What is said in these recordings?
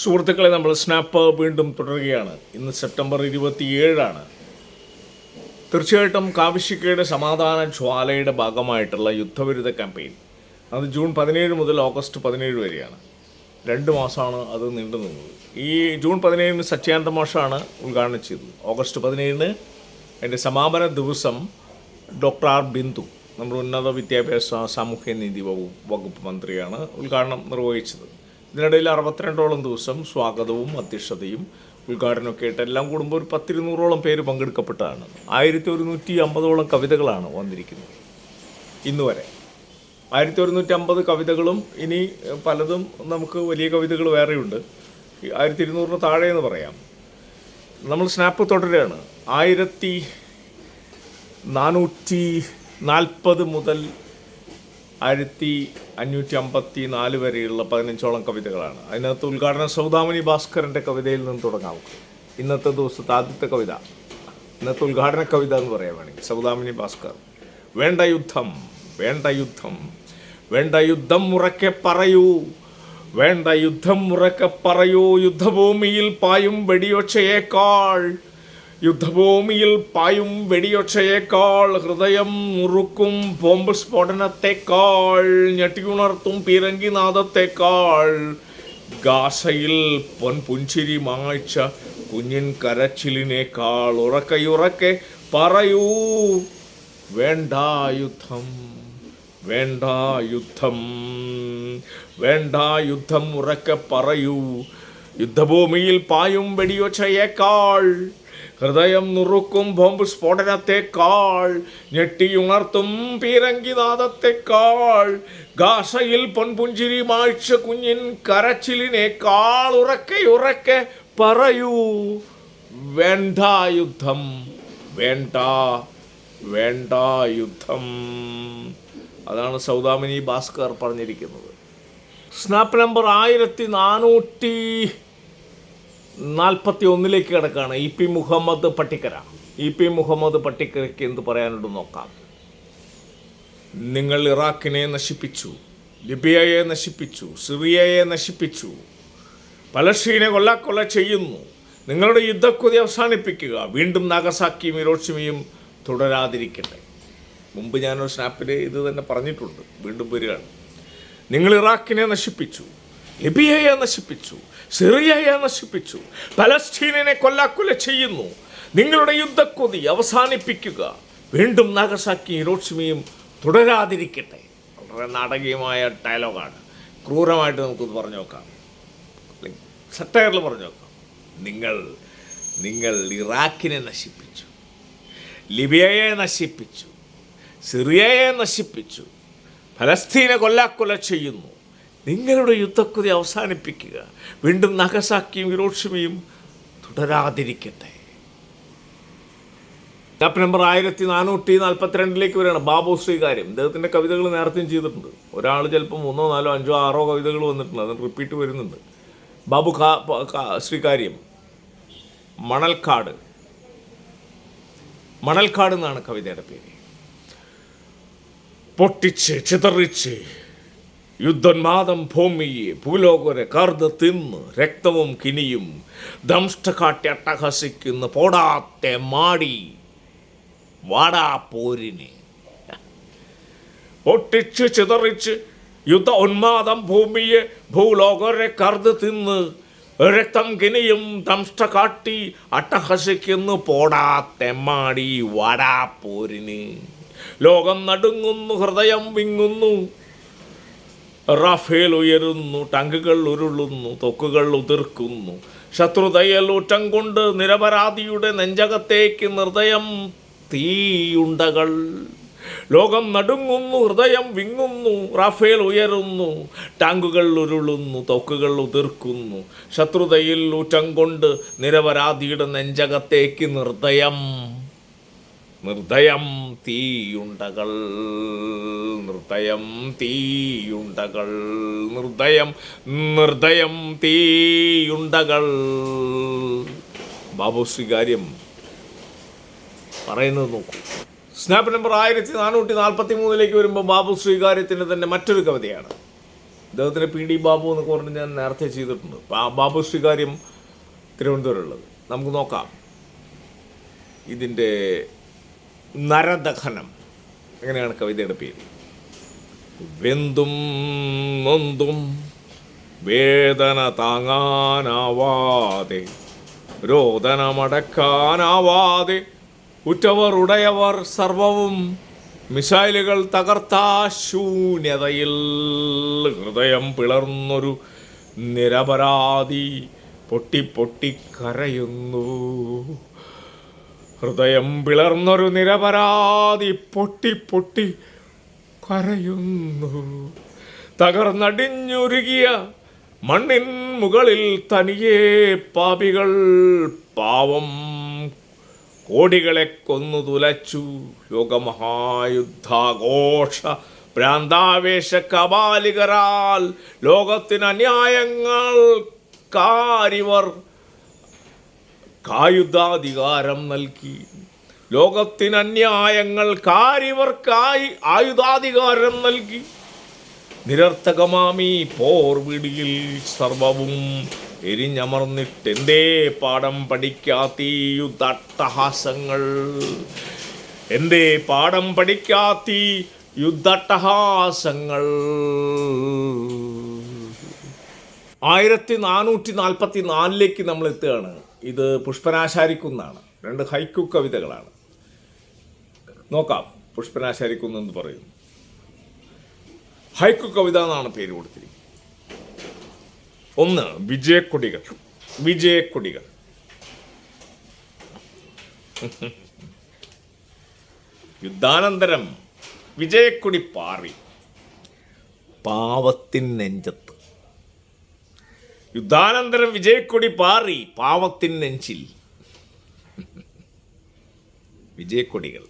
സുഹൃത്തുക്കളെ, നമ്മൾ സ്നാപ്പ് വീണ്ടും തുടരുകയാണ്. ഇന്ന് സെപ്റ്റംബർ 27. തീർച്ചയായിട്ടും കാവിശിക്കയുടെ സമാധാന ജ്വാലയുടെ ഭാഗമായിട്ടുള്ള യുദ്ധവിരുദ്ധ ക്യാമ്പയിൻ അത് ജൂൺ 17 മുതൽ ഓഗസ്റ്റ് 17 വരെയാണ്. 2 മാസമാണ് അത് നീണ്ടു നിന്നത്. ഈ ജൂൺ 17 സത്യാനന്ദ മാഷാണ് ഉദ്ഘാടനം ചെയ്തത്. ഓഗസ്റ്റ് 17 അതിൻ്റെ സമാപന ദിവസം ഡോക്ടർ ആർ ബിന്ദു, നമ്മുടെ ഉന്നത വിദ്യാഭ്യാസ സാമൂഹ്യനീതി വകുപ്പ് മന്ത്രിയാണ് ഉദ്ഘാടനം നിർവഹിച്ചത്. ഇതിനിടയിൽ 62ഓളം ദിവസം സ്വാഗതവും അധ്യക്ഷതയും ഉദ്ഘാടനമൊക്കെ ആയിട്ട് എല്ലാം കൂടുമ്പോൾ ഒരു 100-200ഓളം പേര് പങ്കെടുക്കപ്പെട്ടതാണ്. 1150ഓളം കവിതകളാണ് വന്നിരിക്കുന്നത് ഇന്ന് വരെ. 1150 കവിതകളും ഇനി പലതും നമുക്ക് വലിയ കവിതകൾ വേറെയുണ്ട്. 1200 താഴെ എന്ന് പറയാം. നമ്മൾ സ്നാപ്പ് തുടരുകയാണ്. 1440 മുതൽ 1554 വരെയുള്ള 15ഓളം കവിതകളാണ്. അതിനകത്ത് ഉദ്ഘാടനം സൗദാമിനി ഭാസ്കരൻ്റെ കവിതയിൽ നിന്ന് തുടങ്ങാം. ഇന്നത്തെ ദിവസത്തെ ആദ്യത്തെ കവിത, ഇന്നത്തെ ഉദ്ഘാടന കവിത എന്ന് പറയാൻ വേണമെങ്കിൽ സൗദാമിനി ഭാസ്കർ. വേണ്ട യുദ്ധം, വേണ്ട യുദ്ധം, വേണ്ട യുദ്ധം ഉറക്കെ പറയൂ, വേണ്ട യുദ്ധം ഉറക്കെ പറയൂ, യുദ്ധഭൂമിയിൽ പായും വെടിയൊച്ചയേക്കാൾ, യുദ്ധഭൂമിയിൽ പായും വെടിയൊച്ചയേക്കാൾ, ഹൃദയം മുറുക്കും ബോംബ് സ്ഫോടനത്തെക്കാൾ, ഞെട്ടിയുണർത്തും പീരങ്കിനാദത്തെക്കാൾ, ഗാസയിൽ പൊൻപുഞ്ചിരി മായ്ച്ച കുഞ്ഞിൻ കരച്ചിലിനേക്കാൾ ഉറക്കെ പറയൂ, വേണ്ട യുദ്ധം, വേണ്ട യുദ്ധം, വേണ്ട യുദ്ധം ഉറക്കെ പറയൂ, യുദ്ധഭൂമിയിൽ പായും വെടിയൊച്ചയേക്കാൾ, ഹൃദയം നുറുക്കും ബോംബ് സ്ഫോടനത്തെക്കാൾ, ഞെട്ടിയുണർത്തും പീരങ്കിനാദത്തെക്കാൾ, ഗാസയിൽ പൊൻപുഞ്ചിരി മായ്ച്ച കുഞ്ഞിൻ കരച്ചിലിനേക്കാൾ ഉറക്കെ പറയൂ, വേണ്ട യുദ്ധം, വേണ്ട വേണ്ട യുദ്ധം. അതാണ് സൗദാമിനി ഭാസ്കർ പറഞ്ഞിരിക്കുന്നത്. സ്നാപ്പ് നമ്പർ 1441 കിടക്കുകയാണ്. ഇ പി മുഹമ്മദ് പട്ടിക്കരയ്ക്ക് എന്ത് പറയാനുണ്ട് നോക്കാം. നിങ്ങൾ ഇറാഖിനെ നശിപ്പിച്ചു, ലിബിയയെ നശിപ്പിച്ചു, സിറിയയെ നശിപ്പിച്ചു, പലസ്തീനെ കൊല്ല ചെയ്യുന്നു. നിങ്ങളുടെ യുദ്ധക്കൊതി അവസാനിപ്പിക്കുക. വീണ്ടും നാഗസാക്കിയും ഹിരോഷിമയും തുടരാതിരിക്കട്ടെ. മുമ്പ് ഞാനൊരു സ്നാപ്പിൽ ഇത് തന്നെ പറഞ്ഞിട്ടുണ്ട്, വീണ്ടും വരികയാണ്. നിങ്ങൾ ഇറാഖിനെ നശിപ്പിച്ചു, ലിബിയയെ നശിപ്പിച്ചു, സിറിയയെ നശിപ്പിച്ചു, പലസ്തീനെ കൊല്ല ചെയ്യുന്നു. നിങ്ങളുടെ യുദ്ധക്കൊതി അവസാനിപ്പിക്കുക. വീണ്ടും നാഗസാക്കി ഹിരോഷിമയും തുടരാതിരിക്കട്ടെ. വളരെ നാടകീയമായ ഡയലോഗാണ്. ക്രൂരമായിട്ട് നമുക്കൊന്ന് പറഞ്ഞു നോക്കാം, സട്ടയറിൽ പറഞ്ഞു നോക്കാം. നിങ്ങൾ ഇറാഖിനെ നശിപ്പിച്ചു, ലിബിയയെ നശിപ്പിച്ചു, സിറിയയെ നശിപ്പിച്ചു, പലസ്തീനെ കൊല്ല ചെയ്യുന്നു. നിങ്ങളുടെ യുദ്ധക്കൊതി അവസാനിപ്പിക്കുക. വീണ്ടും നാഗസാക്കിയും ഹിരോഷിമയും തുടരാതിരിക്കട്ടെ. സ്നാപ്പ് നമ്പർ 1442 വരെയാണ്. ബാബു ശ്രീകാര്യം. ഇദ്ദേഹത്തിൻ്റെ കവിതകൾ നേരത്തെയും ചെയ്തിട്ടുണ്ട്. ഒരാൾ ചിലപ്പോൾ 3, 4, 5, 6 കവിതകൾ വന്നിട്ടുണ്ട്. അതിന് റിപ്പീറ്റ് വരുന്നുണ്ട്. ബാബു ശ്രീകാര്യം. മണൽക്കാട് എന്നാണ് കവിതയുടെ പേര്. പൊട്ടിച്ച് ചിതറിച്ച് യുദ്ധോന്മാദം ഭൂമിയെ ഭൂലോകരെ കർന്ന് തിന്ന് രക്തവും കിനിയും ദംഷ്ട കാട്ടി അട്ടഹസിക്കുന്ന പോടാത്തെ മാടി വാടാ പോരിന്. പൊട്ടിച്ച് ചിതറിച്ച് യുദ്ധ ഉന്മാദം ഭൂമിയെ ഭൂലോകരെ കർന്ന് തിന്ന് രക്തം കിനിയും ദംഷ്ട കാട്ടി അട്ടഹസിക്കുന്നു പോടാത്തെ മാടി വാടാ പോരിന്. ലോകം നടുങ്ങുന്നു, ഹൃദയം വിങ്ങുന്നു, റാഫേൽ ഉയരുന്നു, ടാങ്കുകൾ ഉരുളുന്നു, തോക്കുകൾ ഉതിർക്കുന്നു, ശത്രുതയൽ ഊറ്റം കൊണ്ട് നിരപരാധിയുടെ നെഞ്ചകത്തേക്ക് നിർദ്ദയം തീയുണ്ടകൾ. ലോകം നടുങ്ങുന്നു, ഹൃദയം വിങ്ങുന്നു, റാഫേൽ ഉയരുന്നു, ടാങ്കുകൾ ഉരുളുന്നു, തോക്കുകൾ ഉതിർക്കുന്നു, ശത്രുതയിൽ ഊറ്റം കൊണ്ട് നിരപരാധിയുടെ നെഞ്ചകത്തേക്ക് നിർദ്ദയം തീയുണ്ടകൾ, നിർദ്ദയം തീയുണ്ടകൾ, നിർദ്ദയം തീയുണ്ടകൾ. ബാബു ശ്രീകാര്യം പറയുന്നത് നോക്കൂ. സ്നാപ്പ് നമ്പർ 1443 വരുമ്പോൾ ബാബു ശ്രീകാര്യത്തിൻ്റെ തന്നെ മറ്റൊരു കവിതയാണ്. ഇദ്ദേഹത്തിന് പി ഡി ബാബു എന്നൊക്കെ പറഞ്ഞ് ഞാൻ നേരത്തെ ചെയ്തിട്ടുണ്ട്. ബാബു ശ്രീകാര്യം തിരുവനന്തപുരമുള്ളത്. നമുക്ക് നോക്കാം ഇതിൻ്റെ നരദഹനം എങ്ങനെയാണ് കവിതയുടെ പേര്. വെന്തും നൊന്തും വേദന താങ്ങാനാവാതെ രോദനമടക്കാനാവാതെ ഉറ്റവർ ഉടയവർ സർവവും മിസൈലുകൾ തകർത്ത ശൂന്യതയിൽ ഹൃദയം പിളർന്നൊരു നിരപരാധി പൊട്ടിപ്പൊട്ടിക്കരയുന്നു. ഹൃദയം പിളർന്നൊരു നിരപരാധി പൊട്ടിപ്പൊട്ടി കരയുന്നു. തകർന്നടിഞ്ഞുരുകിയ മണ്ണിൻ മുകളിൽ തനിയെ പാപികൾ പാവം കോടികളെ കൊന്നു തുലച്ചു. ലോകമഹായുദ്ധാഘോഷ ഭ്രാന്താവേശ കബാലികരാൽ ലോകത്തിന് അന്യായങ്ങൾ കാരിവർ കായുധാധികാരം നൽകി. ലോകത്തിന് അന്യായങ്ങൾ കാരിവർക്കായി ആയുധാധികാരം നൽകി. നിരർത്ഥകമാമി പോർവിടിയിൽ സർവവും എരിഞ്ഞമർന്നിട്ടെന്തേ പാഠം പഠിക്കാത്ത യുദ്ധട്ടഹാസങ്ങൾ. എന്തേ പാഠം പഠിക്കാത്ത യുദ്ധട്ടഹാസങ്ങൾ. 1444 നമ്മൾ എത്തുകയാണ്. ഇത് പുഷ്പനാശാരിക്കുന്നാണ്. 2 ഹൈക്കു കവിതകളാണ്. നോക്കാം പുഷ്പനാശാരിക്കുന്ന് എന്ന് പറയുന്നു. ഹൈക്കു കവിത എന്നാണ് പേര് കൊടുത്തിരിക്കുന്നത്. 1 വിജയക്കൊടികൾ. വിജയക്കൊടികൾ. യുദ്ധാനന്തരം വിജയക്കൊടി പാറി പാവത്തിൻ നെഞ്ചത്ത്. യുദ്ധാനന്തരം വിജയക്കൊടി പാറി പാവത്തിൻ നെഞ്ചിൽ. വിജയക്കൊടികൾ.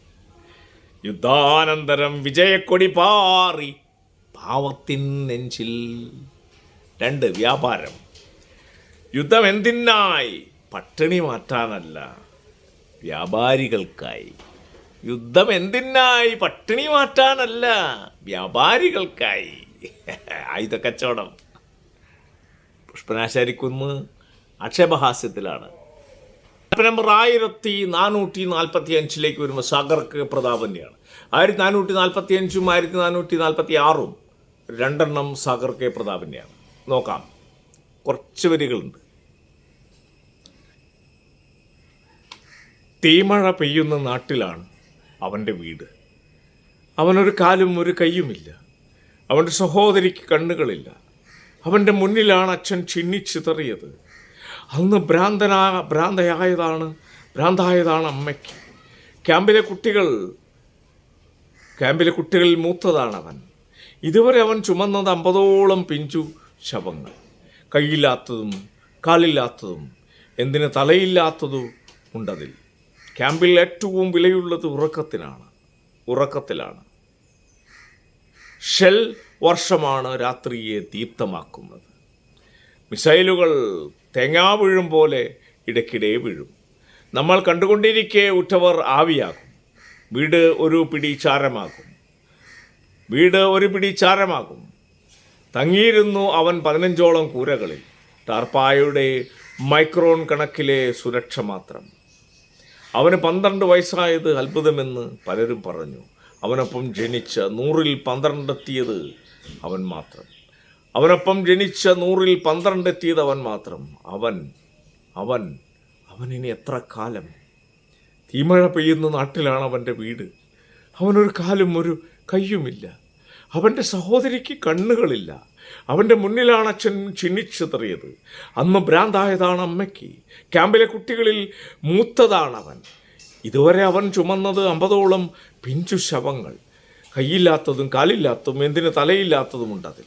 യുദ്ധാനന്തരം വിജയക്കൊടി പാറി പാവത്തിൻ നെഞ്ചിൽ. 2 വ്യാപാരം. യുദ്ധം എന്തിനായി? പട്ടിണി മാറ്റാനല്ല, വ്യാപാരികൾക്കായി. യുദ്ധം എന്തിനായി? പട്ടിണി മാറ്റാനല്ല, വ്യാപാരികൾക്കായി. ആയുധ കച്ചവടം. പുഷ്പനാശാരിക്കുന്ന് ആക്ഷേപഹാസ്യത്തിലാണ്. നമ്പർ 1445 വരുമ്പോൾ സാഗർ കെ പ്രതാപൻ്റെയാണ്. 1445 1446 2 സാഗർ കെ പ്രതാപൻ്റെയാണ്. നോക്കാം, കുറച്ച് വരികളുണ്ട്. തീമഴ പെയ്യുന്ന നാട്ടിലാണ് അവൻ്റെ വീട്. അവനൊരു കാലും ഒരു കൈയുമില്ല. അവൻ്റെ സഹോദരിക്ക് കണ്ണുകളില്ല. അവൻ്റെ മുന്നിലാണ് അച്ഛൻ ചിന്നിച്ചിതറിയത്. അന്ന് ഭ്രാന്തായതാണ് അമ്മയ്ക്ക്. ക്യാമ്പിലെ കുട്ടികളിൽ മൂത്തതാണവൻ. ഇതുവരെ അവൻ ചുമന്നത് 50ഓളം പിഞ്ചു ശവങ്ങൾ. കൈയില്ലാത്തതും കാലില്ലാത്തതും എന്തിന് തലയില്ലാത്തതും ഉണ്ടതിൽ. ക്യാമ്പിൽ ഏറ്റവും വിലയുള്ളത് ഉറക്കത്തിലാണ്. ഷെൽ വർഷമാണ് രാത്രിയെ ദീപ്തമാക്കുന്നത്. മിസൈലുകൾ തേങ്ങാ വീഴും പോലെ ഇടയ്ക്കിടെ വീഴും. നമ്മൾ കണ്ടുകൊണ്ടിരിക്കെ ഉറ്റവർ ആവിയാകും. വീട് ഒരു പിടി ചാരമാകും. തങ്ങിയിരുന്നു അവൻ 15ഓളം കൂരകളിൽ. ടാർപ്പായുടെ മൈക്രോൺ കണക്കിലെ സുരക്ഷ മാത്രം. അവന് 12 വയസ്സായത് അത്ഭുതമെന്ന് പലരും പറഞ്ഞു. അവനൊപ്പം ജനിച്ച 100ൽ 12 എത്തിയത് അവൻ മാത്രം. അവനിനി എത്ര കാലം? തീമഴ പെയ്യുന്ന നാട്ടിലാണ് അവൻ്റെ വീട്. അവനൊരു കാലും ഒരു കയ്യുമില്ല. അവൻ്റെ സഹോദരിക്ക് കണ്ണുകളില്ല. അവൻ്റെ മുന്നിലാണ് അച്ഛൻ ചിന്നിച്ചിതറിയത്. അന്ന് ഭ്രാന്തായതാണ് അമ്മയ്ക്ക്. ക്യാമ്പിലെ കുട്ടികളിൽ മൂത്തതാണവൻ. ഇതുവരെ അവൻ ചുമന്നത് 50ഓളം പിഞ്ചു ശവങ്ങൾ. കൈയില്ലാത്തതും കാലില്ലാത്തതും എന്തിന് തലയില്ലാത്തതുമുണ്ടതിൽ.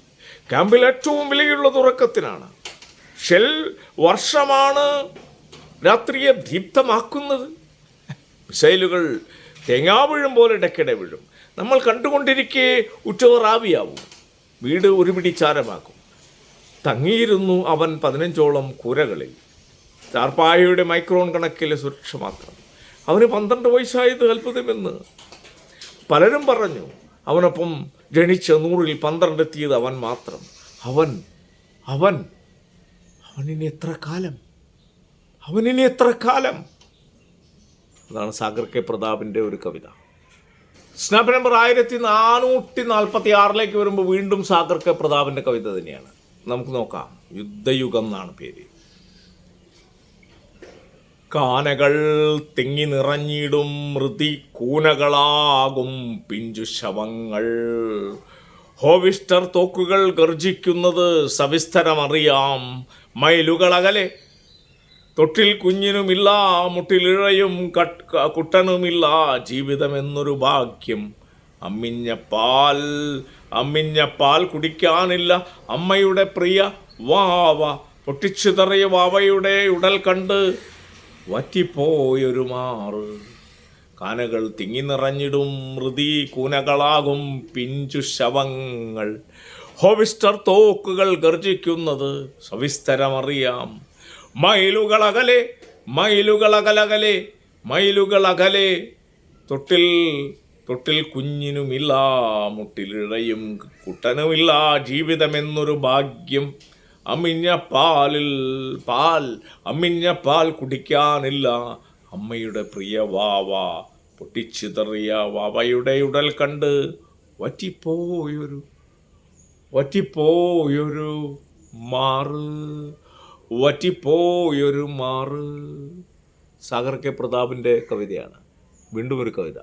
ക്യാമ്പിൽ ഏറ്റവും വിലയുള്ളത് ഉറക്കത്തിനാണ്. ഷെൽ വർഷമാണ് രാത്രിയെ ദീപ്തമാക്കുന്നത്. മിസൈലുകൾ തേങ്ങാ വീഴും പോലെ ഇടയ്ക്കിടെ വീഴും. നമ്മൾ കണ്ടുകൊണ്ടിരിക്കെ ഉറ്റവർ ആവിയാവും. വീട് ഒരു പിടി ചാരമാക്കും. തങ്ങിയിരുന്നു അവൻ 15ഓളം കൂരകളിൽ. ടാർപ്പായയുടെ മൈക്രോൺ കണക്കിലെ സുരക്ഷ മാത്രം. അവന് 12 വയസ്സായത് അത്ഭുതമെന്ന് പലരും പറഞ്ഞു. അവനൊപ്പം ജനിച്ച 100ൽ 12 എത്തിയത് അവൻ മാത്രം. അവൻ അവൻ അവനിനി എത്ര കാലം അവനിനി എത്ര കാലം അതാണ് സാഗർ കെ പ്രതാപിൻ്റെ ഒരു കവിത. സ്നാപ്പ് നമ്പർ 1446 വരുമ്പോൾ വീണ്ടും സാഗർ കെ പ്രതാപിൻ്റെ കവിത തന്നെയാണ്. നമുക്ക് നോക്കാം. യുദ്ധയുഗം എന്നാണ് പേര്. കാനകൾ തിങ്ങി നിറഞ്ഞിടും മൃതി കൂനകളാകും പിഞ്ചു ശവങ്ങൾ. ഹോവിസ്റ്റർ തോക്കുകൾ ഗർജിക്കുന്നത് സവിസ്തരമറിയാം. മൈലുകളകലെ തൊട്ടിൽ കുഞ്ഞിനുമില്ല, മുട്ടിലിഴയും കുട്ടനുമില്ല, ജീവിതമെന്നൊരു ഭാഗ്യം. അമ്മിഞ്ഞ പാൽ കുടിക്കാനില്ല അമ്മയുടെ പ്രിയ വാവ. പൊട്ടിച്ചിതറിയ വാവയുടെ ഉടൽ കണ്ട് വറ്റിപ്പോയൊരു മാറ്. കാനകൾ തിങ്ങി നിറഞ്ഞിടും മൃതി കൂനകളാകും പിഞ്ചു ശവങ്ങൾ. ഹോവിസ്റ്റർ തോക്കുകൾ ഗർജിക്കുന്നത് സവിസ്തരമറിയാം. മൈലുകളകലെ മൈലുകളകലെ തൊട്ടിൽ കുഞ്ഞിനുമില്ല, മുട്ടിലിഴയും കുട്ടനുമില്ല, ജീവിതമെന്നൊരു ഭാഗ്യം. അമ്മിഞ്ഞ പാൽ കുടിക്കാനില്ല അമ്മയുടെ പ്രിയ വാവ. പൊട്ടിച്ചിതറിയ വാവയുടെ ഉടൽ കണ്ട് വറ്റിപ്പോയൊരു മാറ്. സാഗർ കെ പ്രതാപിൻ്റെ കവിതയാണ്. വീണ്ടും ഒരു കവിത.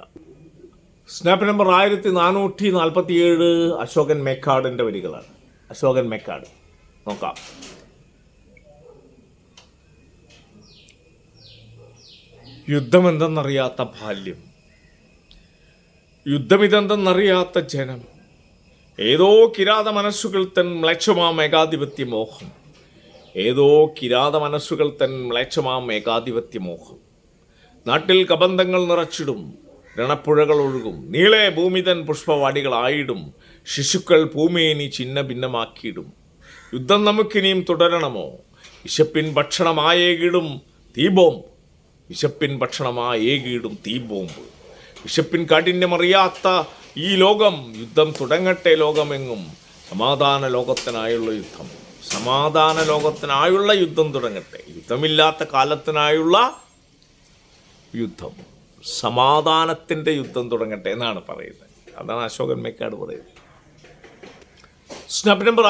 സ്നാപ്പ് നമ്പർ 1447 അശോകൻ മേക്കാടിൻ്റെ വരികളാണ്. അശോകൻ മേക്കാട്. നോക്കാം. യുദ്ധമെന്തെന്നറിയാത്ത ബാല്യം, യുദ്ധമിതെന്തെന്നറിയാത്ത ജനം, ഏതോ കിരാത മനസ്സുകൾ തൻ മ്ലേച്ഛമാം ഏകാധിപത്യ മോഹം, ഏതോ കിരാത മനസ്സുകൾ തൻ മ്ലേച്ഛമാം ഏകാധിപത്യ മോഹം. നാട്ടിൽ കബന്ധങ്ങൾ നിറച്ചിടും, രണപ്പുഴകൾ ഒഴുകും, നീളെ ഭൂമിതൻ പുഷ്പവാടികളായിടും, ശിശുക്കൾ ഭൂമിയെ ചിന്ന ഭിന്നമാക്കിയിടും. യുദ്ധം നമുക്കിനിയും തുടരണമോ? വിശപ്പിൻ ഭക്ഷണമായേകിടും തീബോംബ്, വിശപ്പിൻ ഭക്ഷണമായേകിടും തീബോംബ്. വിശപ്പിൻ കാഠിന്യമറിയാത്ത ഈ ലോകം, യുദ്ധം തുടങ്ങട്ടെ ലോകമെങ്ങും. സമാധാന ലോകത്തിനായുള്ള യുദ്ധം, സമാധാന ലോകത്തിനായുള്ള യുദ്ധം തുടങ്ങട്ടെ. യുദ്ധമില്ലാത്ത കാലത്തിനായുള്ള യുദ്ധം, സമാധാനത്തിൻ്റെ യുദ്ധം തുടങ്ങട്ടെ എന്നാണ് പറയുന്നത്. അതാണ് അശോകൻ മേക്കാട് പറയുന്നത്. സ്നാപ്പ് നമ്പർ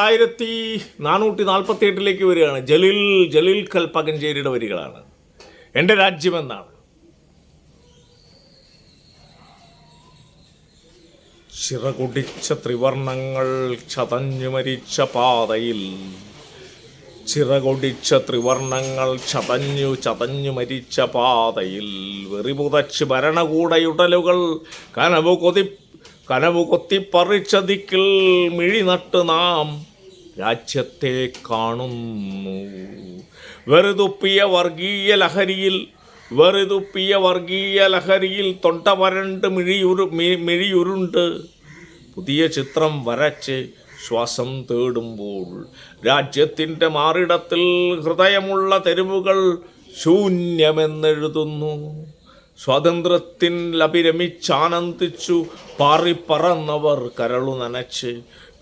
1448 വരികയാണ്. ജലീൽ കൽപ്പകഞ്ചേരിയുടെ വരികളാണ്. എൻ്റെ രാജ്യമെന്നാണ്. ചിറകുടിച്ച ത്രിവർണങ്ങൾ ചതഞ്ഞു മരിച്ച പാതയിൽ, ചിറകൊടിച്ച ത്രിവർണങ്ങൾ ചതഞ്ഞു മരിച്ച പാതയിൽ, വെറിപുതച്ച് ഭരണകൂടയുടലുകൾ കനവു കൊത്തിപ്പറിച്ച ദിക്കിൽ മിഴി നട്ട് നാം രാജ്യത്തെ കാണുന്നു. വെറുതുപ്പിയ വർഗീയ ലഹരിയിൽ തൊണ്ട വരണ്ട് മിഴിയുരുണ്ട്. പുതിയ ചിത്രം വരച്ച് ശ്വാസം തേടുമ്പോൾ രാജ്യത്തിൻ്റെ മാറിടത്തിൽ ഹൃദയമുള്ള തെരുവുകൾ ശൂന്യമെന്നെഴുതുന്നു. സ്വാതന്ത്ര്യത്തിൽ അഭിരമിച്ചാനന്ദിച്ചു പാറിപ്പറന്നവർ കരളു നനച്ച്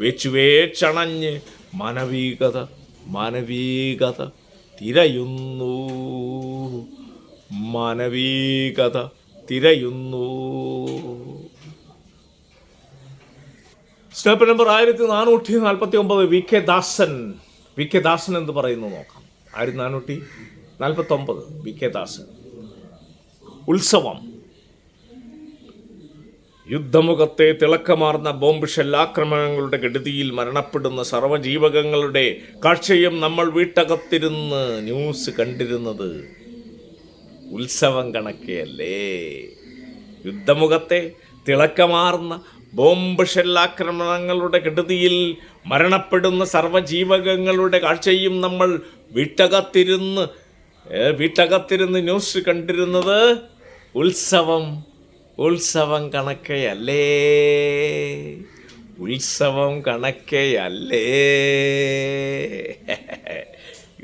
വേച്ചുവേച്ചണഞ്ഞ് മാനവികത തിരയുന്നു. സ്റ്റാപ്പ് നമ്പർ 1449 വി കെ ദാസൻ എന്ന് പറയുന്നു. നോക്കാം. 1449 വി കെ ദാസൻ. ഉത്സവം. യുദ്ധമുഖത്തെ തിളക്കമാർന്ന ബോംബ് ഷെല്ലാക്രമണങ്ങളുടെ കെടുതിയിൽ മരണപ്പെടുന്ന സർവ്വജീവകങ്ങളുടെ കാഴ്ചയും നമ്മൾ വീട്ടകത്തിരുന്ന് ന്യൂസ് കണ്ടിരുന്നത് ഉത്സവം കണക്കെയല്ലേ. യുദ്ധമുഖത്തെ തിളക്കമാർന്ന ബോംബ് ഷെല്ലാക്രമണങ്ങളുടെ കെടുതിയിൽ മരണപ്പെടുന്ന സർവ്വജീവകങ്ങളുടെ കാഴ്ചയും നമ്മൾ വീട്ടകത്തിരുന്ന് ന്യൂസ് കണ്ടിരുന്നത് ഉത്സവം കണക്കെയല്ലേ.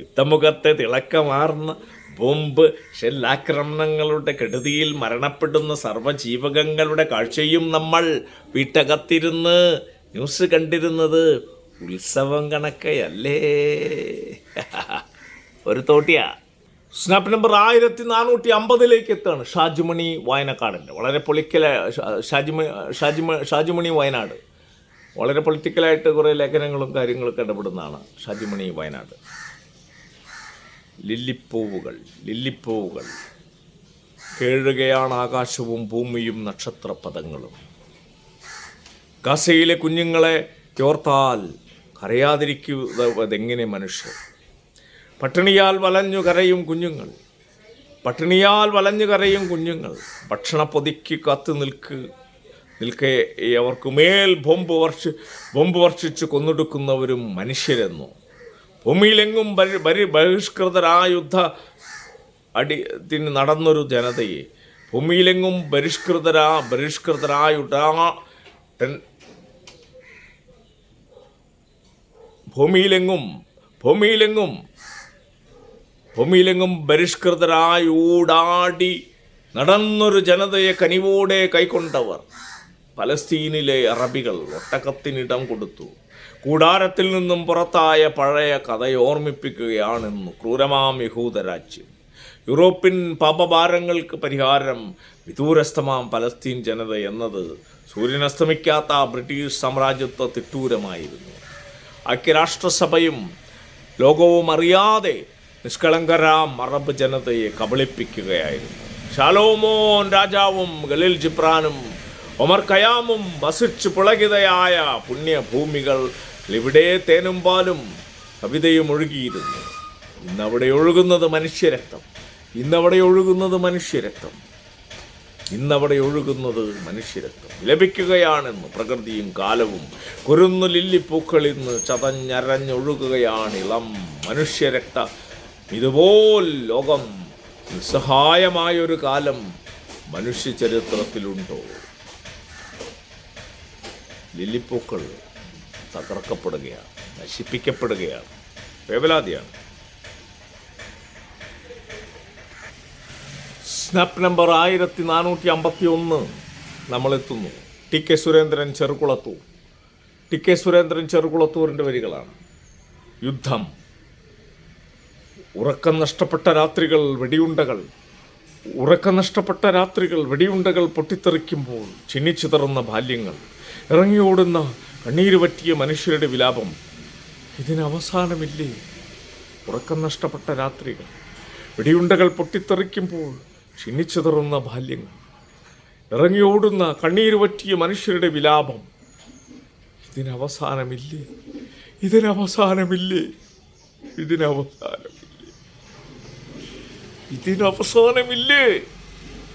യുദ്ധമുഖത്തെ തിളക്കമാർന്ന ബോംബ് ഷെല്ലാക്രമണങ്ങളുടെ കെടുതിയിൽ മരണപ്പെടുന്ന സർവ്വജീവകങ്ങളുടെ കാഴ്ചയും നമ്മൾ വീട്ടകത്തിരുന്ന് ന്യൂസ് കണ്ടിരുന്നത് ഉത്സവം കണക്കയല്ലേ. ഒരു തോട്ടിയാ. സ്നാപ്പ് നമ്പർ 1450 എത്താണ് ഷാജുമണി വയനക്കാടിൻ്റെ വളരെ ഷാജുമണി വയനാട് വളരെ പൊളിറ്റിക്കലായിട്ട് കുറേ ലേഖനങ്ങളും കാര്യങ്ങളൊക്കെ ഇടപെടുന്നതാണ് ഷാജുമണി വയനാട്. ലില്ലിപ്പൂവുകൾ കേഴുകയാണ് ആകാശവും ഭൂമിയും നക്ഷത്രപഥങ്ങളും. ഗസയിലെ കുഞ്ഞുങ്ങളെ ഓർത്താൽ കരയാതിരിക്കുന്നതെങ്ങനെ മനുഷ്യർ? പട്ടിണിയാൽ വലഞ്ഞു കരയും കുഞ്ഞുങ്ങൾ. ഭക്ഷണപ്പൊതിക്ക് കാത്തു നിൽക്കെ അവർക്ക് മേൽ ബോംബ് വർഷിച്ച് കൊന്നൊടുക്കുന്നവരും മനുഷ്യരെന്നോ? ഭൂമിയിലെങ്ങും ബഹിഷ്കൃതരായ യുദ്ധത്തിന് നടന്നൊരു ജനതയെ ഭൂമിയിലെങ്ങും ബഹിഷ്കൃതരായി ഊടാടി നടന്നൊരു ജനതയെ കനിവോടെ കൈക്കൊണ്ടവർ പലസ്തീനിലെ അറബികൾ ഒട്ടകത്തിനിടം കൊടുത്തു. കൂടാരത്തിൽ നിന്നും പുറത്തായ പഴയ കഥയോർമ്മിപ്പിക്കുകയാണെന്നു ക്രൂരമാം യഹൂദരാജ്യം. യൂറോപ്യൻ പാപഭാരങ്ങൾക്ക് പരിഹാരം വിദൂരസ്ഥമാം പലസ്തീൻ ജനത എന്നത് സൂര്യനസ്തമിക്കാത്ത ബ്രിട്ടീഷ് സാമ്രാജ്യത്വ തിട്ടൂരമായിരുന്നു. ഐക്യരാഷ്ട്രസഭയും ലോകവും അറിയാതെ നിഷ്കളങ്കരാം അറബ് ജനതയെ കബളിപ്പിക്കുകയായിരുന്നു. ഷാലോമോൻ രാജാവും ഖലീൽ ജിബ്രാനും ഒമർ ഖയാമും വസിച്ച് പുളകിതയായ പുണ്യഭൂമികൾ ഇവിടെ തേനും പാലും കവിതയും ഒഴുകിയിരുന്നു. ഇന്നവിടെ ഒഴുകുന്നത് മനുഷ്യരക്തം ലഭിക്കുകയാണെന്ന് പ്രകൃതിയും കാലവും. കുരുന്നു ലില്ലിപ്പൂക്കളിന്ന് ചതഞ്ഞരഞ്ഞൊഴുകുകയാണ് ഇളം മനുഷ്യരക്തം. ഇതുപോൽ ലോകം നിസ്സഹായമായൊരു കാലം മനുഷ്യ ചരിത്രത്തിലുണ്ടോ? ലില്ലിപ്പൂക്കൾ തകർക്കപ്പെടുകയാണ്, നശിപ്പിക്കപ്പെടുകയാണ്. വേവലാതിയാണ്. സ്നാപ്പ് നമ്പർ 1451 നമ്മളെത്തുന്നു. ടി കെ സുരേന്ദ്രൻ ചെറുകുളത്തൂരിൻ്റെ വരികളാണ്. യുദ്ധം, ഉറക്കം നഷ്ടപ്പെട്ട രാത്രികൾ വെടിയുണ്ടകൾ പൊട്ടിത്തെറിക്കുമ്പോൾ ചിന്നിച്ചിതറുന്ന ബാല്യങ്ങൾ, ഇറങ്ങിയോടുന്ന കണ്ണീര് പറ്റിയ മനുഷ്യരുടെ വിലാപം. ഇതിനവസാനമില്ലേ? ഉറക്കം നഷ്ടപ്പെട്ട രാത്രികൾ, വെടിയുണ്ടകൾ പൊട്ടിത്തെറിക്കുമ്പോൾ ചിന്നിച്ചിതറുന്ന ബാല്യങ്ങൾ, ഇറങ്ങിയോടുന്ന കണ്ണീര് പറ്റിയ മനുഷ്യരുടെ വിലാപം. ഇതിനവസാനമില്ലേ?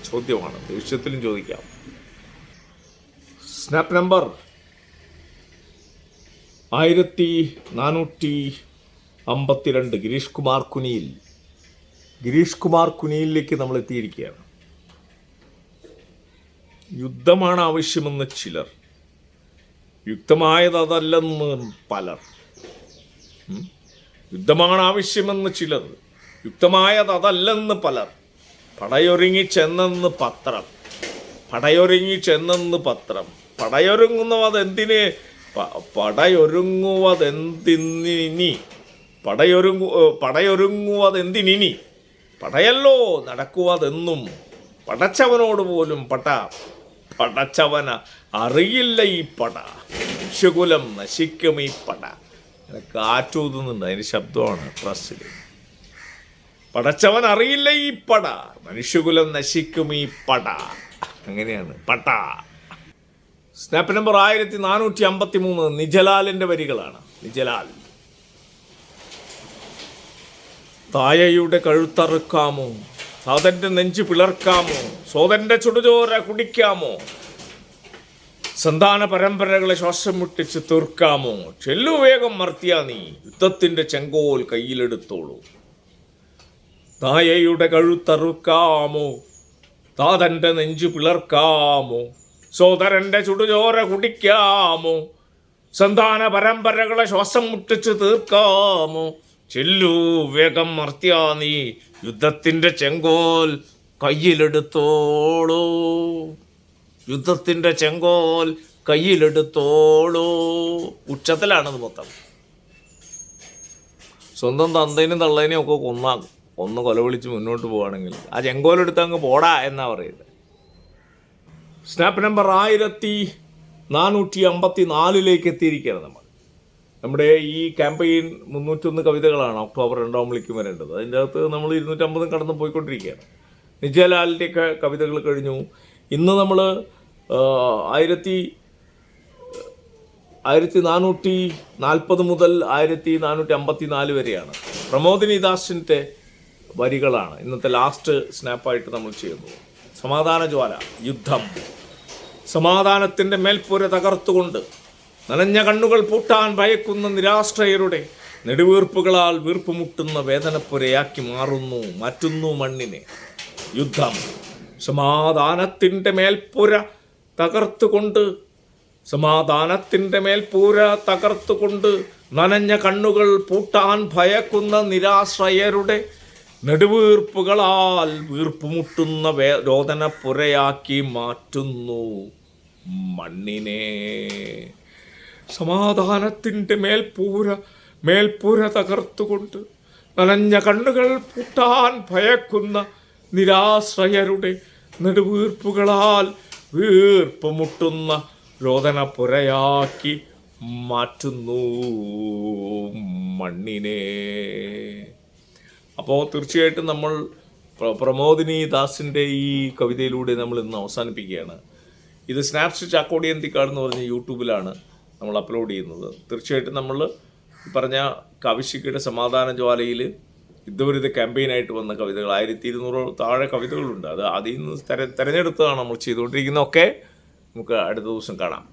ചോദ്യമാണ്, ഭവിഷ്യത്തിലും ചോദിക്കാം. സ്നാപ്പ് നമ്പർ 1452 ഗിരീഷ് കുമാർ കുനിയിലേക്ക് നമ്മൾ എത്തിയിരിക്കുകയാണ്. യുദ്ധമാണ് ആവശ്യമെന്ന് ചിലർ, യുക്തമായത് അതല്ലെന്ന് പലർ. യുദ്ധമാണ് ആവശ്യമെന്ന് ചിലർ, യുക്തമായത് അതല്ലെന്ന് പലർ. പടയൊരുങ്ങി ചെന്നെന്ന് പത്രം. പടയൊരുങ്ങുവതെന്തിനി? പടയല്ലോ നടക്കുവതെന്നും. പടച്ചവനോട് പോലും പടച്ചവന അറിയില്ല ഈ പട. മനുഷ്യകുലം നശിക്കും ഈ പട. കാറ്റൂതുന്നുണ്ട്, അതിൻ്റെ ശബ്ദമാണ് പ്രസ്സിൽ. പടച്ചവൻ അറിയില്ല ഈ പട, മനുഷ്യകുലം നശിക്കും ഈ പട. അങ്ങനെയാണ് പട. സ്നാപ്പ് നമ്പർ 1453 നിജലാലിൻ്റെ വരികളാണ്. നിജലാൽ. തായയുടെ കഴുത്തറുക്കാമോ, സാതന്റെ നെഞ്ചു പിളർക്കാമോ, സോദന്റെ ചുടുചോര കുടിക്കാമോ, സന്താന പരമ്പരകളെ ശ്വാസം മുട്ടിച്ച് തീർക്കാമോ? ചെല്ലു വേഗം മർത്തിയാ നീ, യുദ്ധത്തിന്റെ ചെങ്കോൽ കയ്യിലെടുത്തോളൂ. തായയുടെ കഴുത്തറുക്കാമോ, താതന്റെ നെഞ്ചു പിളർക്കാമോ, സോദരന്റെ ചുടുചോര കുടിക്കാമോ, സന്താന പരമ്പരകളെ ശ്വാസം മുട്ടിച്ച് തീർക്കാമോ? ചെല്ലു വേഗം മർത്തിയാ നീ, യുദ്ധത്തിന്റെ ചെങ്കോൽ കയ്യിലെടുത്തോളൂ. യുദ്ധത്തിന്റെ ചെങ്കോൽ കയ്യിലെടുത്തോളൂ. ഉച്ചത്തിലാണത് മൊത്തം. സ്വന്തം തന്തേനും തള്ളേനെയും ഒക്കെ ഒന്ന് കൊലവിളിച്ച് മുന്നോട്ട് പോവുകയാണെങ്കിൽ ആ ചെങ്കോലെടുത്ത് അങ്ങ് പോടാ എന്നാ പറയുന്നത്. സ്നാപ്പ് നമ്പർ 1454 എത്തിയിരിക്കുകയാണ് നമ്മൾ. നമ്മുടെ ഈ ക്യാമ്പയിൻ 301 കവിതകളാണ് ഒക്ടോബർ 2 വരേണ്ടത്. അതിൻ്റെ അകത്ത് നമ്മൾ 250 കടന്ന് പോയിക്കൊണ്ടിരിക്കുകയാണ്. നിജലാലിൻ്റെയൊക്കെ കവിതകൾ കഴിഞ്ഞു. ഇന്ന് നമ്മൾ 1440 മുതൽ 1454 വരെയാണ്. പ്രമോദിനി ദാസിൻ്റെ വരികളാണ് ഇന്നത്തെ ലാസ്റ്റ് സ്നാപ്പായിട്ട് നമ്മൾ ചെയ്യുന്നത്. സമാധാന ജ്വാല, യുദ്ധം. സമാധാനത്തിൻ്റെ മേൽപ്പുര തകർത്തുകൊണ്ട് നനഞ്ഞ കണ്ണുകൾ പൂട്ടാൻ ഭയക്കുന്ന നിരാശ്രയരുടെ നെടുവീർപ്പുകളാൽ വീർപ്പുമുട്ടുന്ന വേദനപ്പുരയാക്കി മാറ്റുന്നു മണ്ണിനെ. യുദ്ധം. സമാധാനത്തിൻ്റെ മേൽപ്പുര തകർത്തുകൊണ്ട് നനഞ്ഞ കണ്ണുകൾ പൂട്ടാൻ ഭയക്കുന്ന നിരാശ്രയരുടെ നെടുവീർപ്പുകളാൽ വീർപ്പുമുട്ടുന്ന രോദനപ്പുരയാക്കി മാറ്റുന്നു മണ്ണിനെ. സമാധാനത്തിൻ്റെ മേൽപ്പുര തകർത്തുകൊണ്ട് നനഞ്ഞ കണ്ണുകൾ പൂട്ടാൻ ഭയക്കുന്ന നിരാശ്രയരുടെ നെടുവീർപ്പുകളാൽ വീർപ്പുമുട്ടുന്ന രോദനപ്പുരയാക്കി മാറ്റുന്നു മണ്ണിനെ. അപ്പോൾ തീർച്ചയായിട്ടും നമ്മൾ പ്രമോദിനി ദാസിൻ്റെ ഈ കവിതയിലൂടെ നമ്മൾ ഇന്ന് അവസാനിപ്പിക്കുകയാണ്. ഇത് സ്നാപ്സ് ചാക്കോടിയന്തിക്കാട് എന്ന് പറഞ്ഞ യൂട്യൂബിലാണ് നമ്മൾ അപ്ലോഡ് ചെയ്യുന്നത്. തീർച്ചയായിട്ടും നമ്മൾ പറഞ്ഞ കാവിശിക്കയുടെ സമാധാന ജ്വാലയിൽ യുദ്ധവിരുദ്ധ ക്യാമ്പയിനായിട്ട് വന്ന കവിതകൾ 1200 താഴെ കവിതകളുണ്ട്. അത് അതിൽ നിന്ന് തിരഞ്ഞെടുത്തതാണ് നമ്മൾ ചെയ്തുകൊണ്ടിരിക്കുന്നതൊക്കെ. നമുക്ക് അടുത്ത ദിവസം കാണാം.